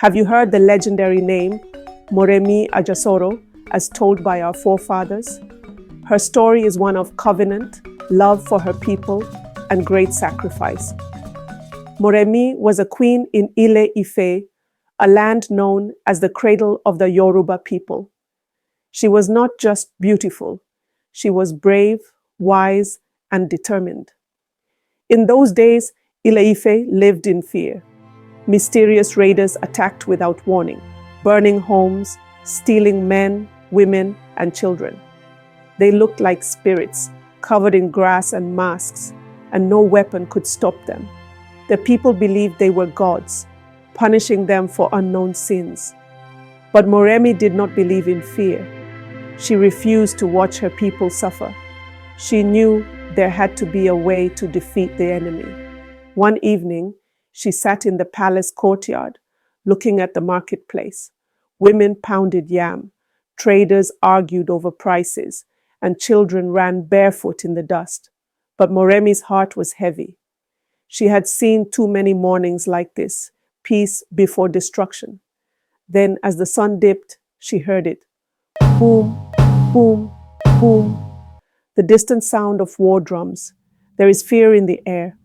Have you heard the legendary name Moremi Ajasoro as told by our forefathers? Her story is one of covenant, love for her people, and great sacrifice. Moremi was a queen in Ile-Ife, a land known as the cradle of the Yoruba people. She was not just beautiful, she was brave, wise, and determined. In those days, Ile-Ife lived in fear. Mysterious raiders attacked without warning, burning homes, stealing men, women, and children. They looked like spirits, covered in grass and masks, and no weapon could stop them. The people believed they were gods, punishing them for unknown sins. But Moremi did not believe in fear. She refused to watch her people suffer. She knew there had to be a way to defeat the enemy. One evening, she sat in the palace courtyard, looking at the marketplace. Women pounded yam, traders argued over prices, and children ran barefoot in the dust. But Moremi's heart was heavy. She had seen too many mornings like this, peace before destruction. Then, as the sun dipped, she heard it. Boom, boom, boom. The distant sound of war drums. There is fear in the air.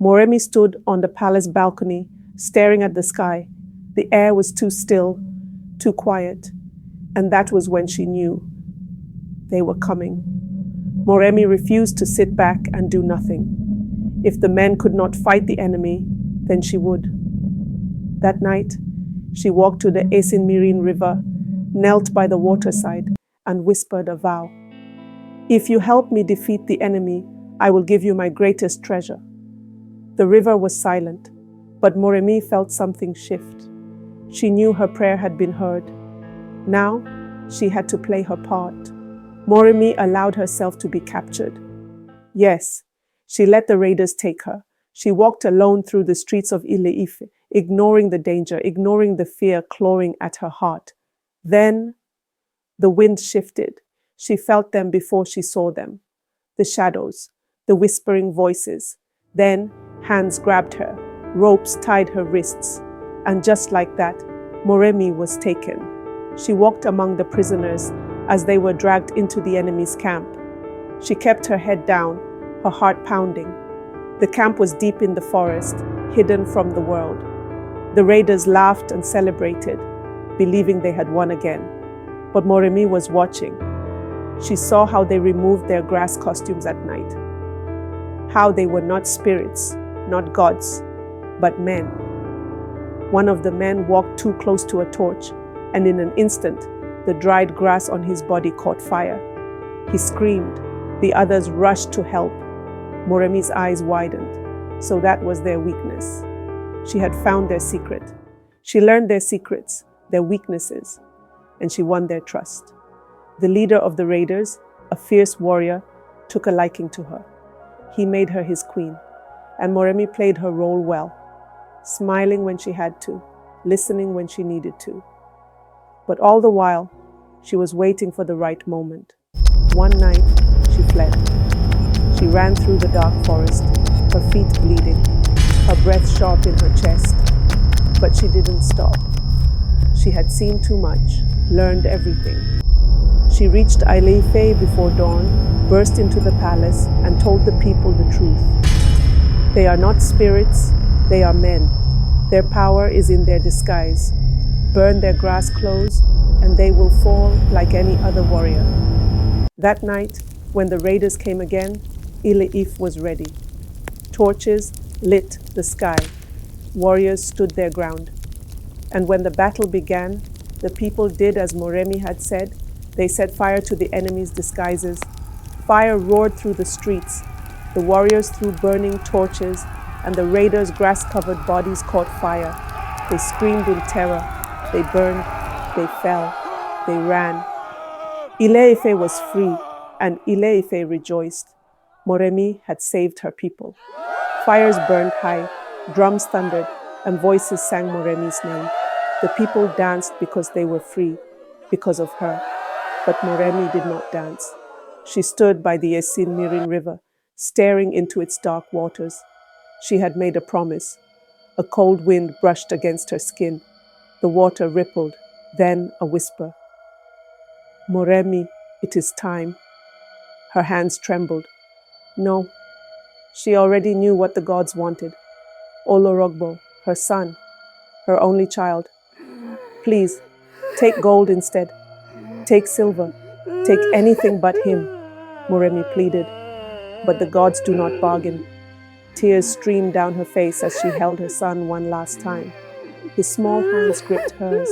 Moremi stood on the palace balcony, staring at the sky. The air was too still, too quiet. And that was when she knew they were coming. Moremi refused to sit back and do nothing. If the men could not fight the enemy, then she would. That night, she walked to the Esin River, knelt by the waterside, and whispered a vow. If you help me defeat the enemy, I will give you my greatest treasure. The river was silent, but Moremi felt something shift. She knew her prayer had been heard. Now, she had to play her part. Moremi allowed herself to be captured. Yes, she let the raiders take her. She walked alone through the streets of Ile-Ife, ignoring the danger, ignoring the fear clawing at her heart. Then, the wind shifted. She felt them before she saw them. The shadows, the whispering voices. Then, hands grabbed her, ropes tied her wrists. And just like that, Moremi was taken. She walked among the prisoners as they were dragged into the enemy's camp. She kept her head down, her heart pounding. The camp was deep in the forest, hidden from the world. The raiders laughed and celebrated, believing they had won again. But Moremi was watching. She saw how they removed their grass costumes at night. How they were not spirits, not gods, but men. One of the men walked too close to a torch, and in an instant, the dried grass on his body caught fire. He screamed. The others rushed to help. Moremi's eyes widened. So that was their weakness. She had found their secret. She learned their secrets, their weaknesses, and she won their trust. The leader of the raiders, a fierce warrior, took a liking to her. He made her his queen, and Moremi played her role well, smiling when she had to, listening when she needed to. But all the while, she was waiting for the right moment. One night, she fled. She ran through the dark forest, her feet bleeding, her breath sharp in her chest. But she didn't stop. She had seen too much, learned everything. She reached Ile-Ife before dawn, burst into the palace, and told the people the truth. They are not spirits, they are men. Their power is in their disguise. Burn their grass clothes, and they will fall like any other warrior. That night, when the raiders came again, Ile-Ife was ready. Torches lit the sky. Warriors stood their ground. And when the battle began, the people did as Moremi had said. They set fire to the enemy's disguises. Fire roared through the streets. The warriors threw burning torches, and the raiders' grass-covered bodies caught fire. They screamed in terror. They burned. They fell. They ran. Ile-Ife was free, and Ile-Ife rejoiced. Moremi had saved her people. Fires burned high, drums thundered, and voices sang Moremi's name. The people danced because they were free, because of her. But Moremi did not dance. She stood by the Esin River, staring into its dark waters. She had made a promise. A cold wind brushed against her skin. The water rippled, then a whisper. Moremi, it is time. Her hands trembled. No, she already knew what the gods wanted. Olorogbo, her son, her only child. Please, take gold instead. Take silver. Take anything but him, Moremi pleaded. But the gods do not bargain. Tears streamed down her face as she held her son one last time. His small hands gripped hers,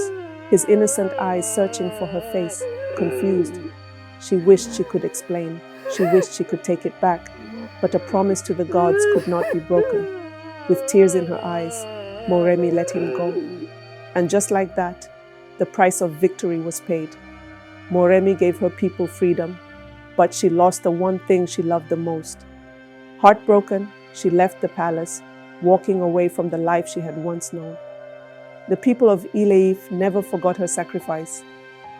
his innocent eyes searching for her face, confused. She wished she could explain. She wished she could take it back, but a promise to the gods could not be broken. With tears in her eyes, Moremi let him go. And just like that, the price of victory was paid. Moremi gave her people freedom, but she lost the one thing she loved the most. Heartbroken, she left the palace, walking away from the life she had once known. The people of Ile-Ife never forgot her sacrifice.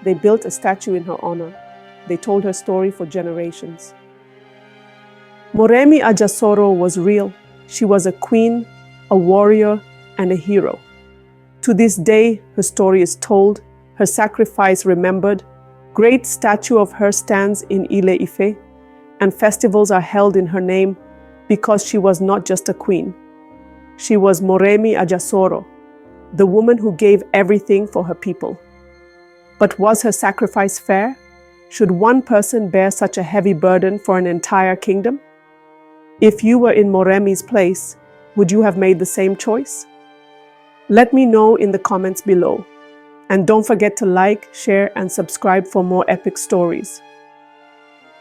They built a statue in her honor. They told her story for generations. Moremi Ajasoro was real. She was a queen, a warrior, and a hero. To this day, her story is told, her sacrifice remembered. Great statue of her stands in Ile-Ife, and festivals are held in her name because she was not just a queen. She was Moremi Ajasoro, the woman who gave everything for her people. But was her sacrifice fair? Should one person bear such a heavy burden for an entire kingdom? If you were in Moremi's place, would you have made the same choice? Let me know in the comments below. And don't forget to like, share, and subscribe for more epic stories.